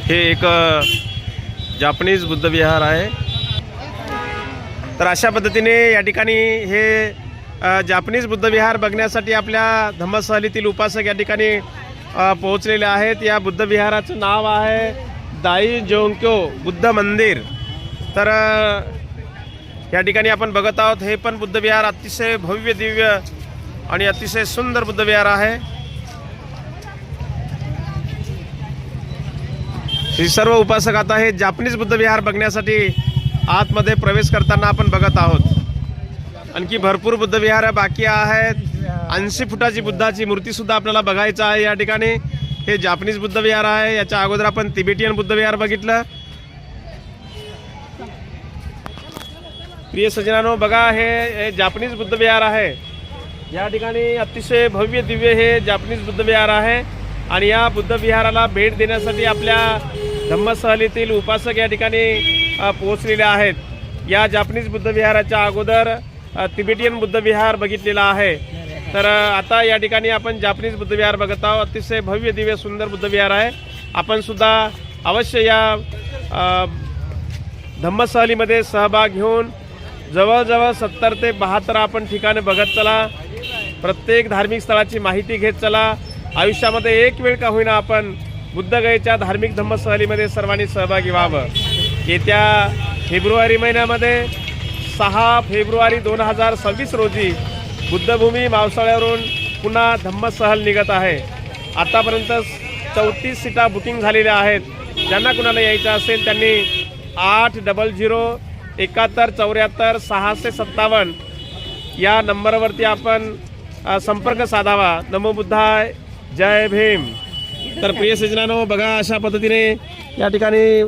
हे एक जापनीज बुद्ध विहार आहे। तर अशा पद्धतीने या ठिकाणी हे जापनीज बुद्ध विहार बघण्यासाठी आपल्या धम्मसहलीतील उपासक या ठिकाणी पोहोचलेले आहेत। या बुद्ध विहाराचं नाव आहे दाई जोंग्क्यो बुद्ध मंदिर। तर या ठिकाणी आपण बघत आहोत हे पण बुद्ध विहार अतिशय भव्य दिव्य आणि अतिशय सुंदर बुद्ध विहार आहे। हे सर्व उपासक आता हे जापनीज बुद्ध विहार बघण्यासाठी आतमध्ये प्रवेश करताना आपण बघत आहोत। आणखी भरपूर बुद्ध विहार बाकी आहेत। 80 फुटाची बुद्धाची मूर्ती सुद्धा आपल्याला बघायचं आहे। या ठिकाणी हे जापनीज बुद्ध विहार आहे। याच्या अगोदर आपण तिबेटियन बुद्ध विहार बघितलं। प्रिय सज्जनांनो, बघा हे जापनीज बुद्ध विहार आहे। या ठिकाणी अतिशय भव्य दिव्य हे जापनीज बुद्ध विहार आहे आणि या बुद्ध विहाराला भेट देण्यासाठी आपल्या धम्मसहलीतील उपासक या ठिकाणी पोहोचलेले आहेत। या जापनीज बुद्ध विहाराच्या अगोदर तिबेटियन बुद्ध विहार बघितलेला आहे। तर आता या ठिकाणी आपण जापनीज बुद्ध विहार बघत आहोत। अतिशय भव्य दिव्य सुंदर बुद्ध विहार आहे। आपण सुद्धा अवश्य या धम्मसहलीमध्ये सहभाग घेऊन जवळजवळ 70 ते 72 आपण ठिकाणे बघत चला। प्रत्येक धार्मिक स्थळाची माहिती घेत चला। आयुष्यामध्ये एक वेळ का होईना आपण बुद्धगयेच्या धार्मिक धम्मसहलीमध्ये सर्वांनी सहभागी व्हावं। येत्या फेब्रुवारी महिन्यामध्ये 6 फेब्रुवारी 2026 रोजी बुद्धभूमी मावसाळ्यावरून पुन्हा धम्मसहल निघत आहे। आतापर्यंत 34 सीटा बुकिंग झालेल्या आहेत। ज्यांना कुणाला यायचं असेल त्यांनी 800-7174-657 या नंबरवरती आपण संपर्क साधावा। नमो बुद्धाय, जय भीम। तर प्रिय सज्जनांनो, बघा अशा पद्धतीने या ठिकाणी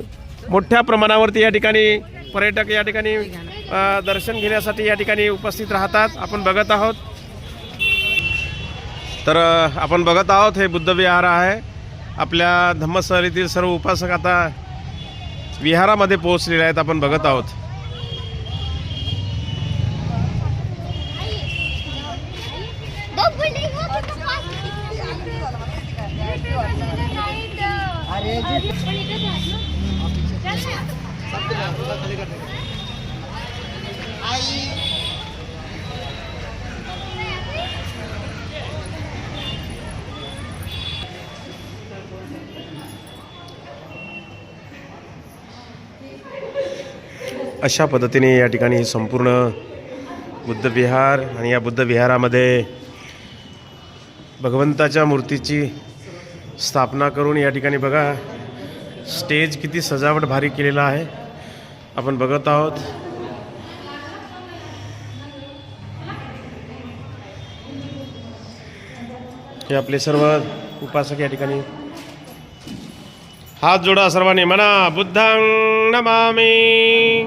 मोठ्या प्रमाणावरती या ठिकाणी पर्यटक या ठिकाणी दर्शन घेण्यासाठी या ठिकाणी उपस्थित राहतात। आपण बघत आहोत। तर आपण बघत आहोत हे बुद्ध विहार आहे। आपल्या धम्मसहलीतील सर्व उपासक आता विहारामध्ये पोहोचलेले आहेत। आपण बघत आहोत। अशा पद्धतीने या ठिकाणी संपूर्ण बुद्ध विहार आणि या बुद्ध विहारामध्ये भगवंताच्या मूर्तीची स्थापना करून या ठिकाणी बघा स्टेज किती सजावट भारी केलेला आहे। आपण बघत आहोत। हे आपले सर्व उपासक या ठिकाणी हात जोडा सर्वांनी, म्हणा बुद्धं नमामि,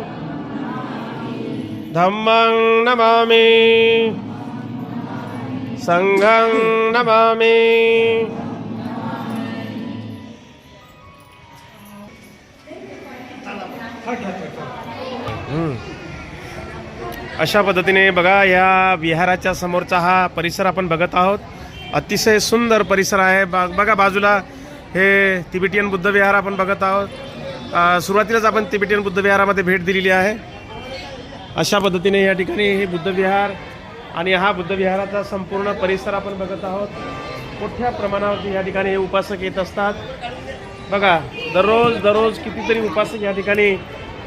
धम्मं नमामि, संघं नमामि। अशा पद्धतीने बघा या विहाराच्या समोरचा हा परिसर आपण बघत आहोत। अतिशय सुंदर परिसर आहे। बघा बाजूला हे तिबेटियन बुद्ध विहार आपण बघत आहोत। सुरुवातीलाच आपण तिबेटियन बुद्ध विहारामध्ये भेट दिलेली आहे। अशा पद्धतीने या ठिकाणी हे बुद्ध विहार आणि हा बुद्ध विहाराचा संपूर्ण परिसर आपण बघत आहोत। मोठ्या प्रमाणावरती या ठिकाणी हे उपासक येत असतात। बघा दररोज कितीतरी उपासक या ठिकाणी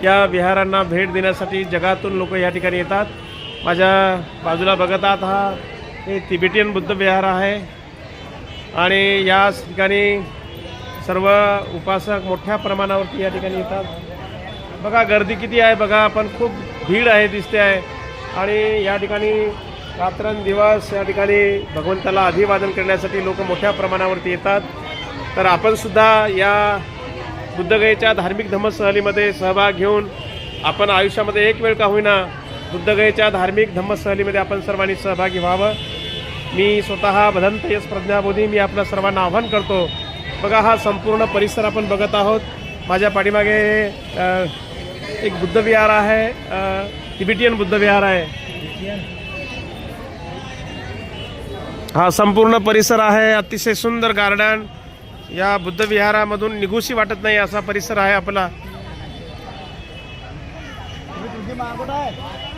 या विहारांना भेट देण्यासाठी जगातून लोक या ठिकाणी येतात। माझ्या बाजूला बघत आहात हा हे तिबेटियन बुद्ध विहार आहे आणि या ठिकाणी सर्व उपासक मोठ्या प्रमाणावरती या ठिकाणी येतात। बघा गर्दी किती आहे बघा, आपण खूप भीड आहे दिसते आहे आणि या ठिकाणी रात्रंदिवस या ठिकाणी भगवंताला अभिवादन करण्यासाठी लोक मोठ्या प्रमाणावरती येतात। तर आपण सुद्धा या बुद्धगयेच्या धार्मिक धम्मसहलीमध्ये सहभाग घेऊन आपण आयुष्यामध्ये एक वेळ का होईना बुद्धगयेच्या धार्मिक धम्मसहलीमध्ये आपण सर्वांनी सहभागी व्हावं। मी स्वतः भदंत यश प्रज्ञाबोधी मी आपल्या सर्वांना आवाहन करतो। बघा हा संपूर्ण परिसर आपण बघत आहोत। माझ्या पाठीमागे एक बुद्ध विहार आहे, तिबेटियन बुद्ध विहार आहे। हा संपूर्ण परिसर आहे। अतिशय सुंदर गार्डन या बुद्ध विहारामधून निघूशी वाटत नाही असा परिसर आहे आपला. तुझी मागोट आहे